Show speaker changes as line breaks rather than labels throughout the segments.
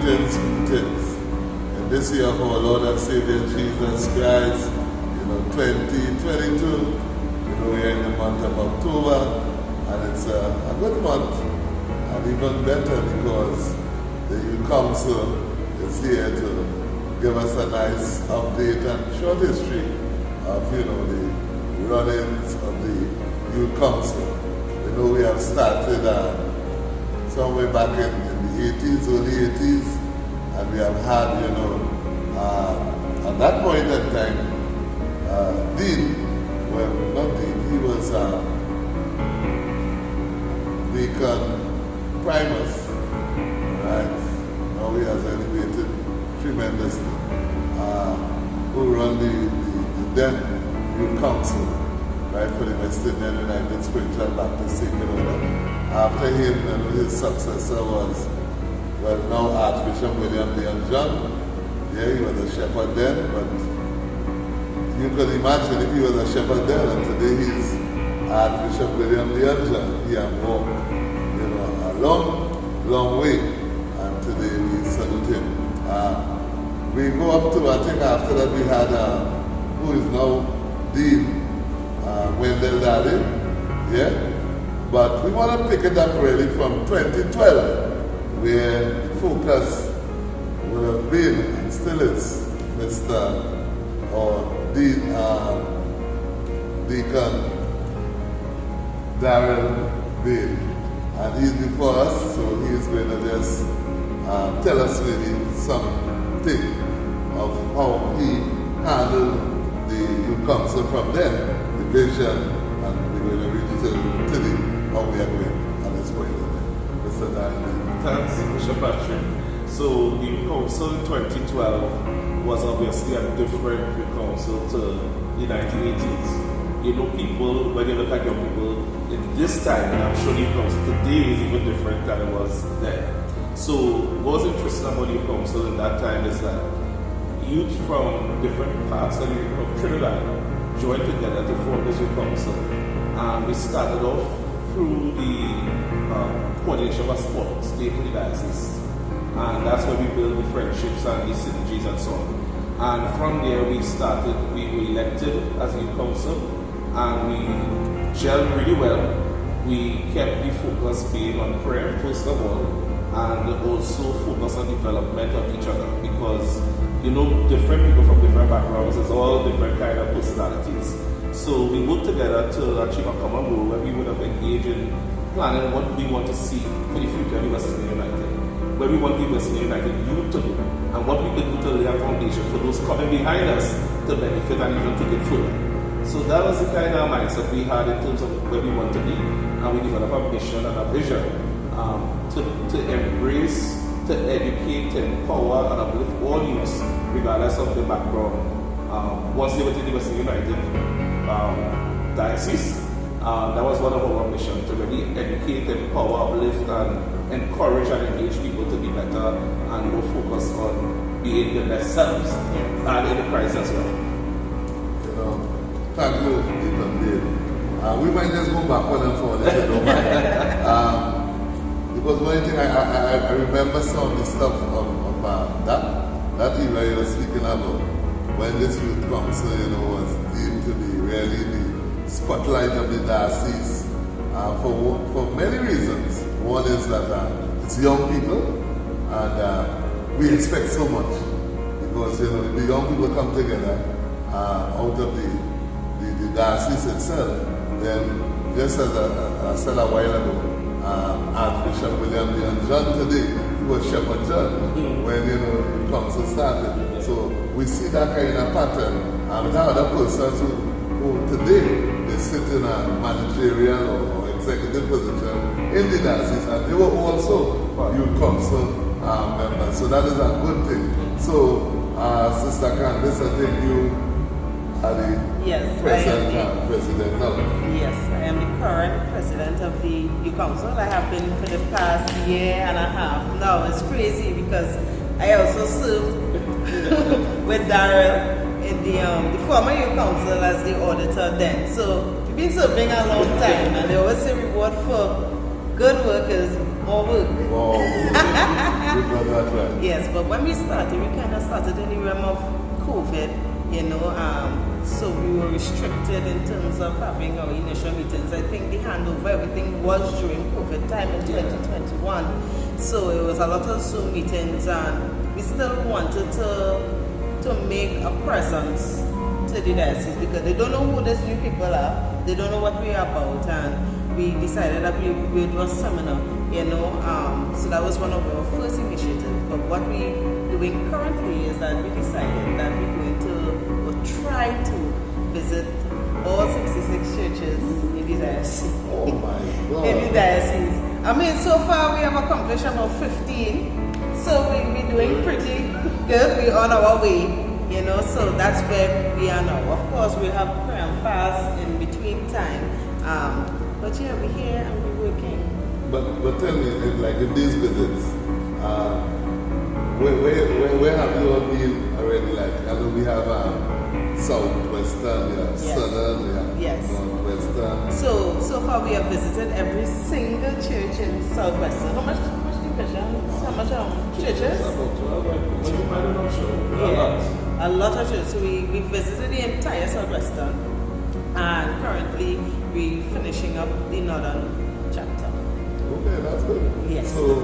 Greetings. And this year of our Lord and Savior Jesus Christ, 2022, we're in the month of October, and it's a good month, and even better because the Youth Council is here to give us a nice update and short history of, the run-ins of the Youth Council. We have started somewhere back in the 80s, early 80s, and we have had, at that point in time, Dean, well, not Dean, he was Deacon Primus, right? Now he has elevated tremendously, who run the then Youth Council, right, for the West Indian United Spiritual Baptist Sacred Order. After him, his successor was, now Archbishop William Leon John. Yeah, he was a shepherd then, but you can imagine if he was a shepherd then, and today he's Archbishop William Leon John. He has walked, a long way, and today we salute him. We go up to, I think after that we had, who is now Dean, Wendell Daddy, yeah? But we want to pick it up really from 2012, where the focus would have been, and still is, Mr. or Deacon Darrell Bale. And he's before us, so he's going to just tell us really something of how he handled the Youth Council from then. Vision, and we're going to reach to the how we are going at this point. Mr. Daniel.
Thanks, Bishop Patrick. So the Youth Council in 2012 was obviously a different Youth Council to the 1980s. People, when you look at young people in this time, and I'm sure the Youth Council today is even different than it was then. So what was interesting about the Youth Council in that time is that youth from different parts of Trinidad joined together to form this Youth Council. We started off through the coordination of a sports day for the diocese. And that's where we built the friendships and the synergies and so on. And from there we were elected as a Youth Council, and we gelled really well. We kept the focus being on prayer, first of all, and also focus on development of each other, because different people from different backgrounds, there's all different kind of personalities. So we worked together to achieve a common goal where we would have engaged in planning what we want to see for the future of the West Indian United, where we want the West Indian United youth to do, and what we could do to lay a foundation for those coming behind us to benefit and even take it further. So that was the kind of mindset we had in terms of where we want to be, and we developed a mission and a vision to embrace, to educate, to empower, and uplift all youths, regardless of their background. Once they were to the West Indian United Diocese, that was one of our missions, to really educate, empower, uplift, and encourage and engage people to be better and more focused on being their best selves and in the Christ as well.
Thank you, Deacon Dale. We might just go backward and forward if you don't mind. Because one thing I remember some of the stuff of that era you were speaking about, when this Youth Council, was deemed to be really the spotlight of the diocese for many reasons. One is that it's young people, and we expect so much because the young people come together out of the diocese itself. Then, just as I said a while ago, Archbishop William Leon John today, he was Shepherd John when the council started. So we see that kind of pattern. And there are other persons who today they sit in a managerial or executive position in the diocese, and they were also Youth Council members. So that is a good thing. So Sister Candice, I think you are the president now.
Yes, I am the current president of the Youth Council. I have been for the past year and a half. Now it's crazy because I also served with Darrell in the former Youth Council as the auditor then. So we've been serving a long time, and they always say reward for good work is more work.
Wow. You got that right.
Yes, but when we started, we kind of started in the realm of COVID, you know, so we were restricted in terms of having our initial meetings. I think the handover, everything was during COVID time in 2021. So it was a lot of Zoom meetings, and we still wanted to make a presence to the diocese because they don't know who these new people are, they don't know what we are about, and we decided that we would do a seminar, you know, so that was one of our first initiatives. But what we're doing currently is that we decided that we're going to try to visit all 66 churches in the diocese.
Oh my God.
In the diocese. I mean, so far we have accomplished about 15, so we're doing pretty good. We're on our way, you know, so that's where we are now. Of course, we have prayer and fast in between time, but yeah, we're here and we're working.
But tell me, like in these visits, where have you all been already? Like, I know we have Southwestern, we have Southern, we have Northwestern.
So far we have visited every single church in Southwestern. How much divisions? How much churches?
About 12, but you might not show.
Yeah, a lot of churches. So we visited the entire Southwestern, and currently we're finishing up the Northern chapter.
Okay, that's good.
Yes.
So,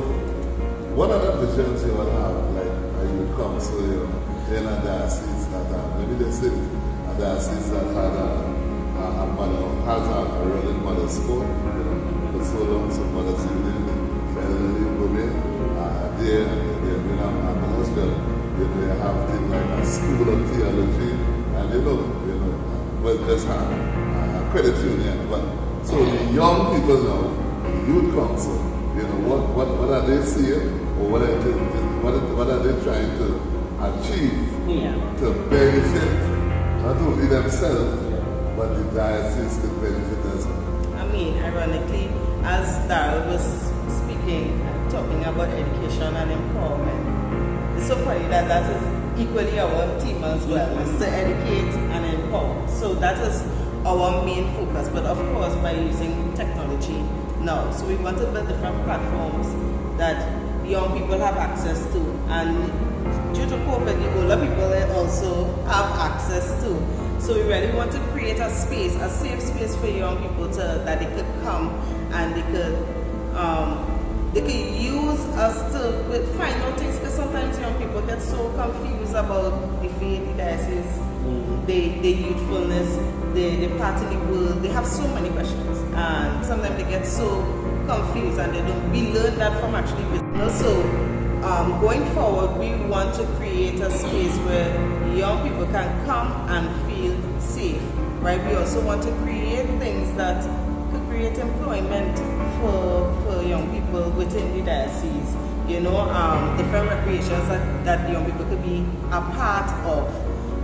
what other visions you all have? Like, you come, so you're in a diocese that, maybe they say a diocese that had a mother, has a really mother sport, you know, for so long, so mothers evening, the elderly women are there, and they're doing a marvelous job. They have things like a school of theology, and well, just a credit union. But so the young people now, the youth council, you know, what are they seeing, or what are they trying to achieve to benefit not only themselves, but the diocese could benefit as well?
I mean, ironically, as Daryl was speaking, talking about education and empowerment, it's so funny that is equally our team as well, is to educate and empower. So that is our main focus, but of course by using technology now. So we want to build different platforms that young people have access to, and due to COVID, the older people also have access to. So we really want to create a space, a safe space for young people that they could come and they could use us to find out things, because sometimes young people get so confused about the faith, the diocese, the youthfulness, the part in the world. They have so many questions, and sometimes they get so confused, and we learn that from actually visiting. So going forward, we want to create a space where young people can come and feel safe, right? We also want to create things that could create employment for young people within the diocese, you know, different recreations that young people could be a part of,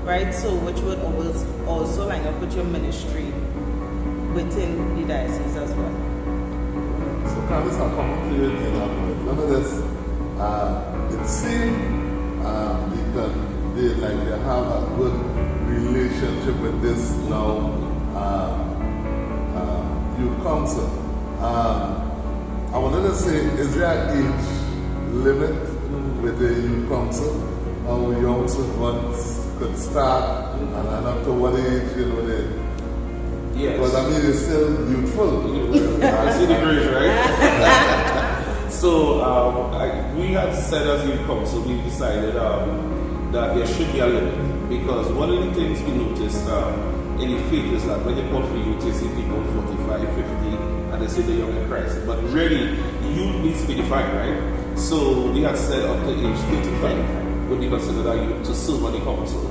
right? So which would always also line up with your ministry within the diocese as well.
So Candice, I'll come to you again. Nonetheless, it seems they have a good relationship with this now youth council. I wanted to say, is there an age limit with the youth council? How young ones could start, and up to what age, you know, they...
Yes.
Because I mean, it's still youthful.
I see the grace, right? So we had said as youth council, we decided that there should be a limit, because one of the things we noticed in the faith is that when you call for youth, you see people 45, 50, and they say they're young in Christ. But really, youth needs to be defined, right? So we had said up to age 35 would be considered a youth to serve on the council.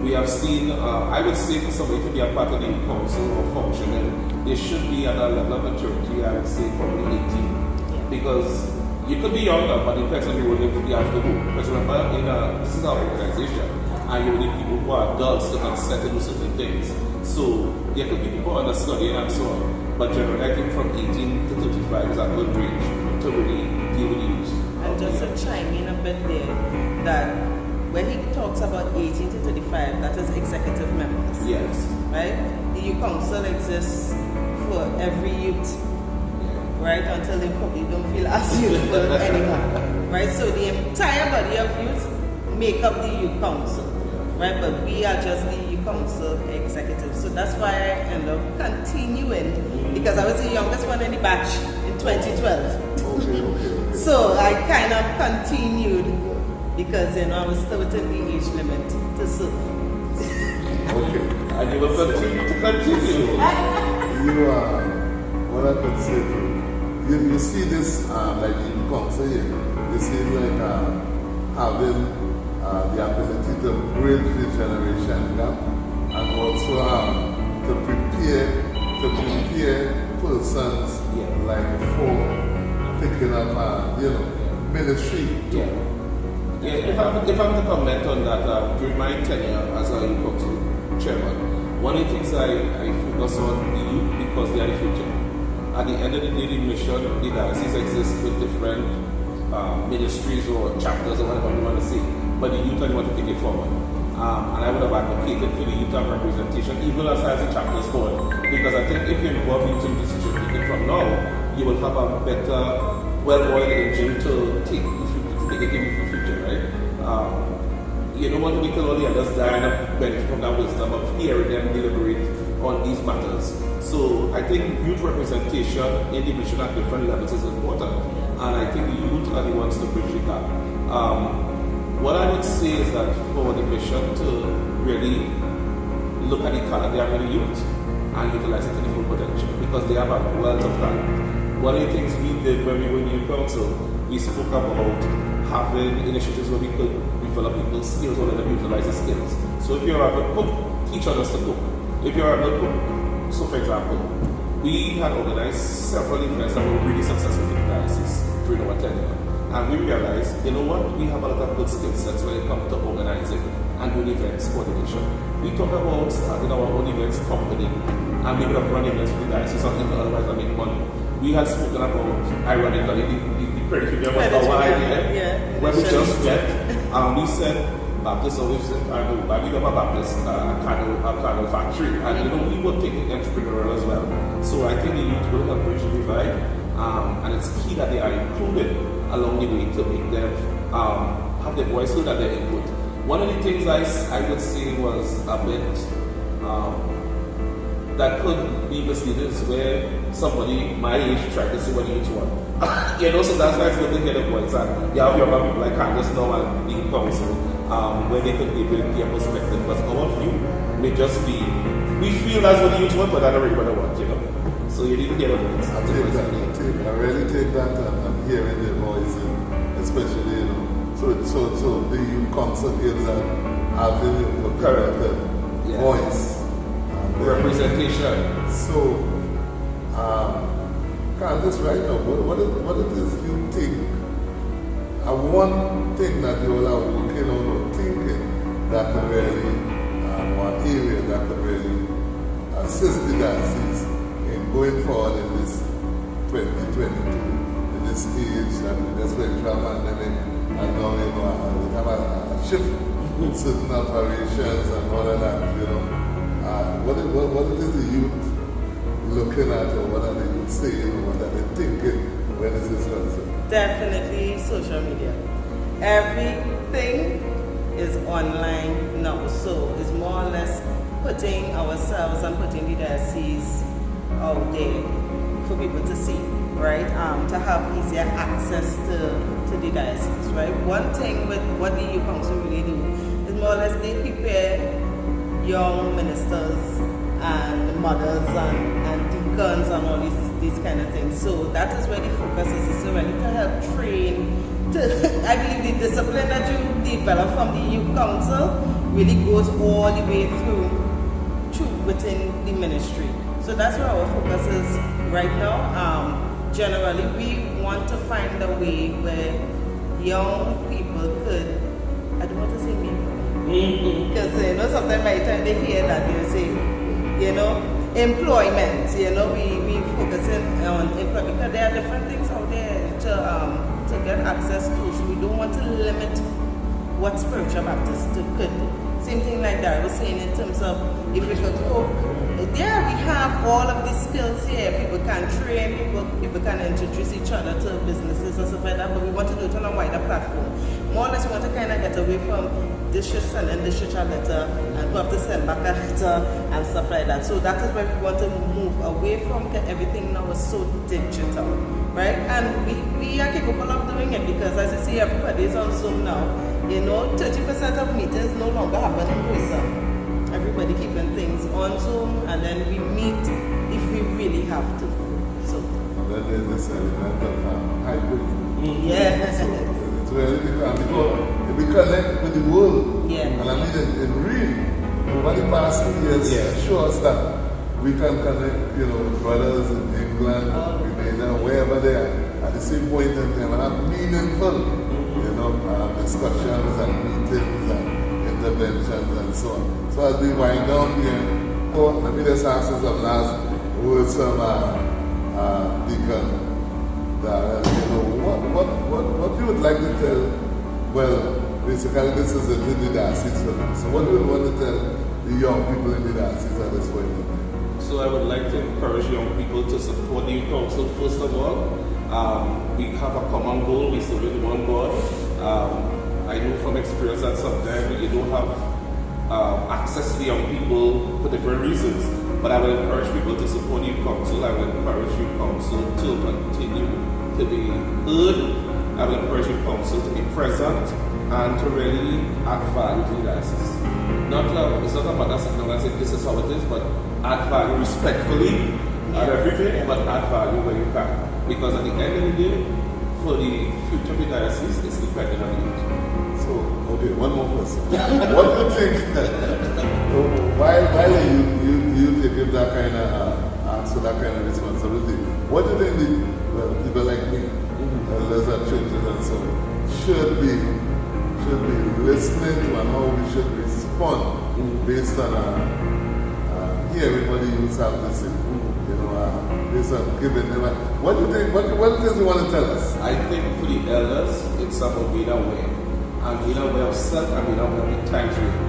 We have seen, I would say for somebody to be a part of the council or functioning, they should be at a level of maturity, I would say probably 18. Because you could be younger, but it depends on the role you have to do. Because remember, this is our organization, and you need people who are adults that can set to do certain things. So there could be people under study and so on. But generally, I think from 18 to 35 is a good range to really deal with youth.
And just to chime in a bit there, that when he talks about 18 to 35, that is executive members.
Yes.
Right? The youth council exists for every youth. right, until they probably don't feel as youthful anymore, right? So the entire body of youth make up the youth council, right? But we are just the youth council executive. So that's why I end up continuing, because I was the youngest one in the batch in 2012.
Okay.
So I kind of continued because I was still within the age limit to serve.
Okay.
And you will continue to continue.
You what I could say to you see this like in council here, you see like having the ability to bridge the generation gap and also to prepare persons like for taking up ministry.
If I'm to comment on that, during my tenure as a youth council chairman, one of the things I focus on the youth because they are the future. At the end of the day, the mission, the diocese exists with different ministries or chapters or whatever you want to say, but the youth are the one to take it forward. And I would have advocated for the youth to have representation, even as the chapters board, because I think if you involve youth in decision making from now, you will have a better, well-oiled engine to take it into the future, right? You don't want to make all the others die and benefit from that wisdom of hearing them deliberate on these matters. So I think youth representation in the mission at different levels is important, and I think the youth are the ones to bridge the gap. What I would say is that for the mission to really look at the calendar of the youth and utilize it to the full potential, because they have a wealth of talent. One of the things we did when we were in youth council, we spoke about having initiatives where we could develop people's skills or let them utilize the skills. So if you're able to cook, teach others to cook. If you're able to cook, so for example, we had organized several events that were really successful in the diocese during our tenure. And we realized, you know what, we have a lot of good skill sets when it comes to organizing and doing events coordination. We talked about starting our own events company, and we would have run events for the diocese or even otherwise and make money. We had spoken about, ironically, the credit union was our idea. When we just met, we said, Baptist always said, we have a Baptist candle factory, and we were taking entrepreneurial as well. So I think the youth will help bridge the divide, and it's key that they are included along the way to make them have their voice heard and their input. One of the things I would say was a bit that could be misleading is where somebody my age tried to say what youth want. So that's why it's good to hear the voice. And you have younger people like Candace now and the council where they could give their perspective. Because our view may just be, we feel that's what the youth want, but I don't really what I want, So you need to get a voice.
I really take that and hearing their voice, and especially, so the youth council gives that avenue for correct voice.
Representation.
So, Candace, right now, what it is you think? One thing that you all are working on or thinking that could really, one area that could really assist the diocese in going forward in this 2022, in this age that we just went through a pandemic, and now we have a shift in certain operations and all of that, what is the youth looking at, or what are the youth saying, or what are they thinking when this is concerned?
Definitely social media. Everything is online now, so it's more or less putting ourselves and putting the diocese out there for people to see, right? To have easier access to the diocese, right? One thing with what the youth council really do is more or less they prepare young ministers and mothers and deacons and all these kind of things. So that is where the focus is really to help train. I believe the discipline that you develop from the youth council really goes all the way through within the ministry. So that's where our focus is right now. Generally, we want to find a way where young people could, I don't want to say me, because sometimes by the time they hear that, they say, employment. We focusing on employment because there are different things out there to get access to. So we don't want to limit what spiritual Baptists could do. Same thing like that I was saying in terms of if we could cook. Yeah, we have all of these skills here. People can train people, people can introduce each other to businesses and stuff like that, but we want to do it on a wider platform. More or less, we want to kind of get away from this should send in, this should a letter, and we have to send back a letter and stuff like that. So that is where we want to move away from, because everything now is so digital, right? And we are capable of doing it, because as you see, everybody is on Zoom now. You know, 30% of meetings no longer happen in person. Everybody keeping things on Zoom, and then we meet if we really have to. So
then there's this element of hybrid.
Yeah.
So it's really because we connect with the world.
Yeah.
And I mean, in real, over the past 2 years, show us that we can connect, you know, with brothers in England, Grenada, wherever they are, at the same point in time, and have meaningful, you know, discussions and meetings and interventions and so on. So as we wind down here, let me just ask you some last words from Deacon Darrell. You know, what you would like to tell, well, basically this is in the diocese for them. So what do you want to tell the young people in the diocese at this point?
So I would like to encourage young people to support the youth council first of all. We have a common goal, we serve in one God. I know from experience that sometimes you don't have access to the young people for different reasons. But I will encourage people to support youth council. I will encourage youth council to continue to be heard. I will encourage youth council to be present and to really add value to the diocese. It's not about us sitting down and saying this is how it is, but add value respectfully at everything, but add value where you can. Because at the end of the day, for the future of the diocese, it's dependent on you.
So, okay, one more question. What do you think, why you take that kind of answer, that kind of responsibility, what do you think people like me, elders at churches and so on, should be listening to and how we should respond based on hearing what the youths have to say? You know, based on giving them. What do you think? What do you want to tell us?
I think for the elders, it's about being aware. And being aware of self and being aware of the times we're in.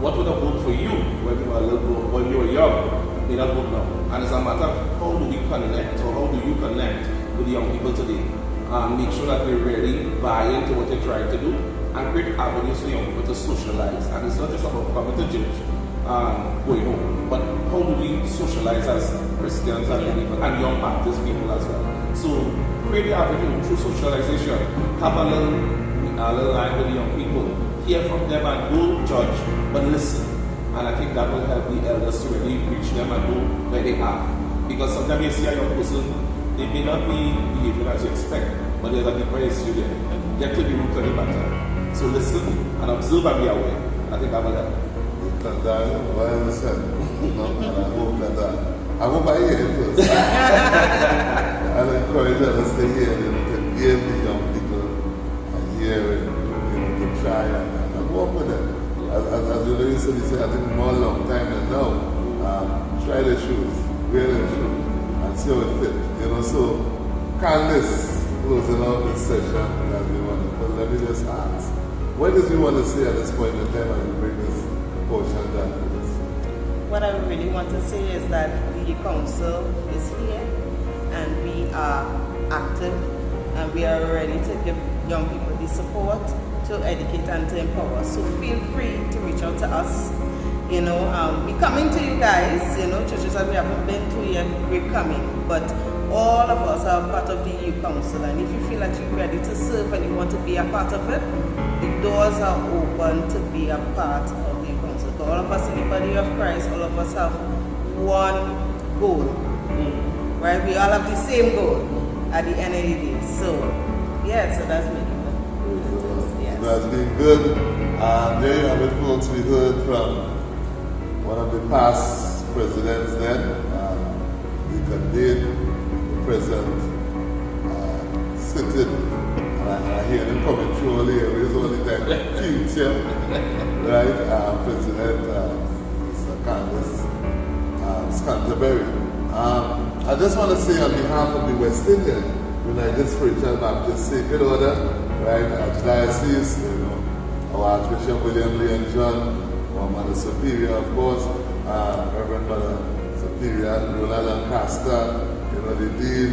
What would have worked for you when you were when you were young may not work now. And it's a matter of how do we connect, or how do you connect with the young people today? Make sure that they really buy into what you're trying to do and create avenues for young people to socialize. And it's not just about coming to church and going home, but how do we socialize as Christians and people and young Baptist people as well? So create the avenue through socialization. Have a little line with the young people. Hear from them and don't judge, but listen. And I think that will help the elders to really reach them and know where they are. Because sometimes you see a young person, they may not be behaving as you expect, but there's a deeper issue there. Get to the root of the matter. So listen and observe and be aware. I think that will help.
Well said. And I hope I hear it first. I'll encourage others to hear them, to give the young people a hearing, you know, to try and work with them. As you recently said, I think more long time than now, try the shoes, wear the shoes, and see how it fits. You know, so Candice, closing out this session, as we want to, let me just ask, what does you want to say at this point in time as we bring this portion down to this?
What I really want to say is that the council is here, and we are active, and we are ready to give young people the support to educate and to empower. So feel free to reach out to us. You know, we're coming to you guys. You know, churches that we haven't been to yet, we're coming. But all of us are part of the youth council, and if you feel that you're ready to serve and you want to be a part of it, the doors are open to be a part of the youth council. So all of us in the body of Christ, all of us have one goal, right? We all have the same goal at the end of the day. So, yeah, so that's making it. Yes.
That's been good. There you have it, folks. We heard from one of the past presidents then, Deacon Dade, the present sitting, and I hear him coming through earlier. He was only time future, right? President Mr. Candice Canterbury. I just want to say on behalf of the West Indian United Spiritual Baptist Sacred Order, right, Archdiocese, you know, our Archbishop William Leon John, our Mother Superior, of course, Reverend Mother period, Roland Lancaster, you know, the Dean,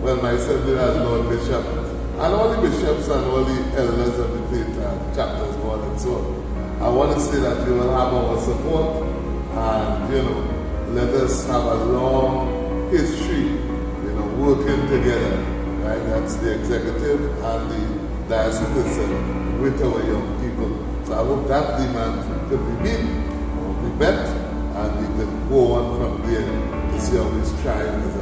well, myself there as Lord Bishop, and all the bishops and all the elders of the faith chapters, board and so on. I want to say that you will have our support and, you know, let us have a long history, you know, working together, right? That's the executive and the diocesan with our young people. So I hope that demand could be met, and we can go on from there to see how we strive as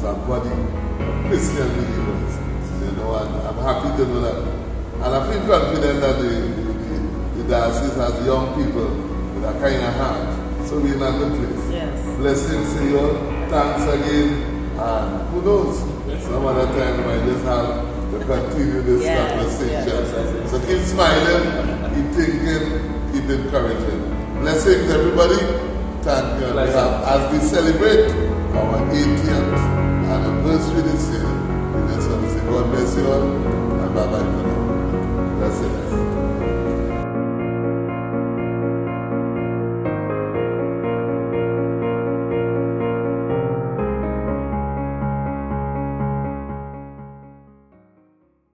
a body of Christian believers. You know, and I'm happy to know that. And I feel confident that the diocese has young people with a kind of heart. So we're in a good place.
Yes.
Blessings to you all. Thanks again. And who knows? Some other time we might just have to continue this conversation.
Yes.
So keep smiling, keep thinking, keep encouraging. Blessings, everybody. Thank you. As we celebrate our 80th anniversary this year, we just want to say God bless you all and bye-bye for now.